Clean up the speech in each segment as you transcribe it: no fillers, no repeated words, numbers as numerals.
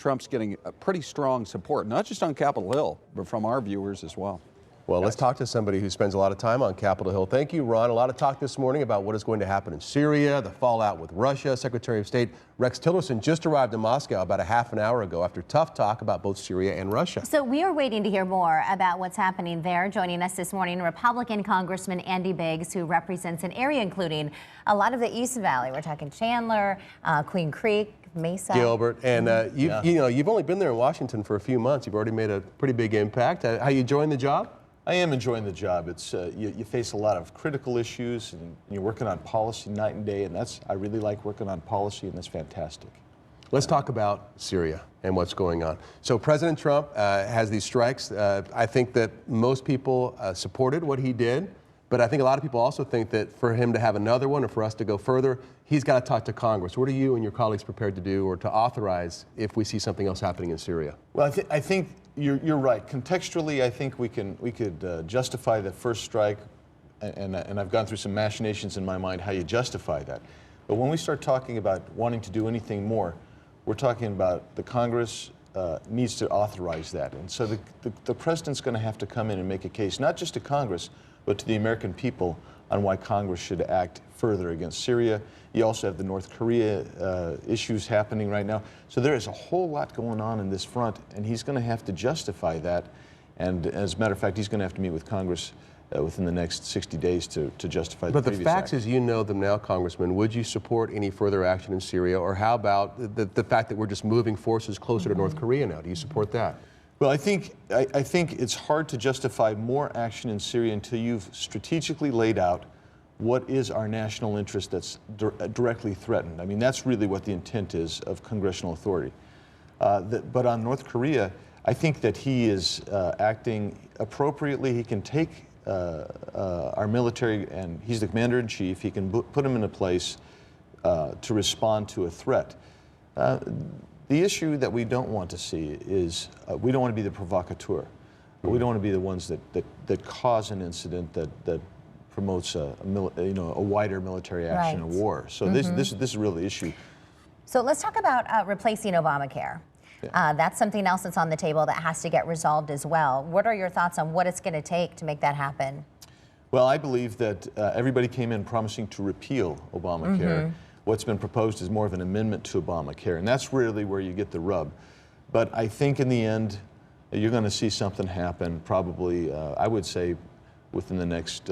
Trump's getting a pretty strong support, not just on Capitol Hill, but from our viewers as well. Well, let's talk to somebody who spends a lot of time on Capitol Hill. Thank you, Ron. A lot of talk this morning about what is going to happen in Syria, the fallout with Russia. Secretary of State Rex Tillerson just arrived in Moscow about a half an hour ago after tough talk about both Syria and Russia. So we are waiting to hear more about what's happening there. Joining us this morning, Republican Congressman Andy Biggs, who represents an area including a lot of the East Valley. We're talking Chandler, Queen Creek, Mesa. Gilbert, and you've only been there in Washington for a few months. You've already made a pretty big impact. How you enjoying the job? I am enjoying the job. It's you face a lot of critical issues, and you're working on policy night and day, and I really like working on policy, and that's fantastic. Let's talk about Syria and what's going on. So President Trump has these strikes. I think that most people supported what he did, but I think a lot of people also think that for him to have another one or for us to go further, he's got to talk to Congress. What are you and your colleagues prepared to do or to authorize if we see something else happening in Syria? Well, I think you're right. Contextually, I think we could justify the first strike, and I've gone through some machinations in my mind how you justify that. But when we start talking about wanting to do anything more, we're talking about the Congress needs to authorize that. And so the president's going to have to come in and make a case, not just to Congress, but to the American people on why Congress should act further against Syria. You also have the North Korea issues happening right now. So there is a whole lot going on in this front, and he's going to have to justify that. And as a matter of fact, he's going to have to meet with Congress within the next 60 days to justify the previous But the facts act. as you know them now, Congressman, would you support any further action in Syria? Or how about the fact that we're just moving forces closer to North Korea now? Do you support that? Well, I think it's hard to justify more action in Syria until you've strategically laid out what is our national interest that's directly threatened. I mean, that's really what the intent is of congressional authority. But on North Korea, I think that he is acting appropriately. He can take our military, and he's the commander-in-chief. He can put him in a place to respond to a threat. The issue that we don't want to see is we don't want to be the provocateur. We don't want to be the ones that cause an incident that promotes a wider military action, Right. a war. So this is really the issue. So let's talk about replacing Obamacare. Yeah. That's something else that's on the table that has to get resolved as well. What are your thoughts on what it's going to take to make that happen? Well, I believe that everybody came in promising to repeal Obamacare. What's been proposed is more of an amendment to Obamacare, and that's really where you get the rub. But I think in the end, you're going to see something happen probably, I would say, within the next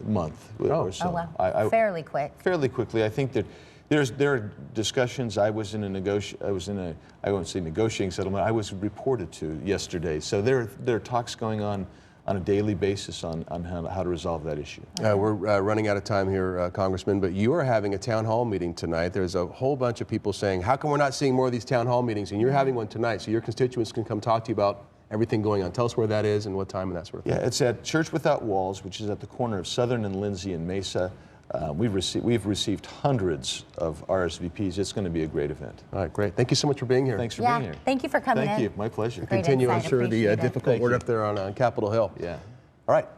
month or so. Oh, wow. Fairly quick. Fairly quickly. I think that there are discussions. I was in a I won't say negotiating settlement. I was reported to yesterday. So there are talks going on a daily basis on how to resolve that issue. We're running out of time here, Congressman, but you are having a town hall meeting tonight. There's a whole bunch of people saying, how come we're not seeing more of these town hall meetings? And you're having one tonight, so your constituents can come talk to you about everything going on. Tell us where that is and what time and that sort of thing. Yeah, it's at Church Without Walls, which is at the corner of Southern and Lindsay in Mesa. We've received hundreds of RSVPs. It's going to be a great event. All right, great. Thank you so much for being here. Thanks for being here. Thank you for coming in. Thank you. My pleasure. Great Continue, I'm insight. sure, the Appreciate it. difficult Thank work you. up there on Capitol Hill. Yeah. All right.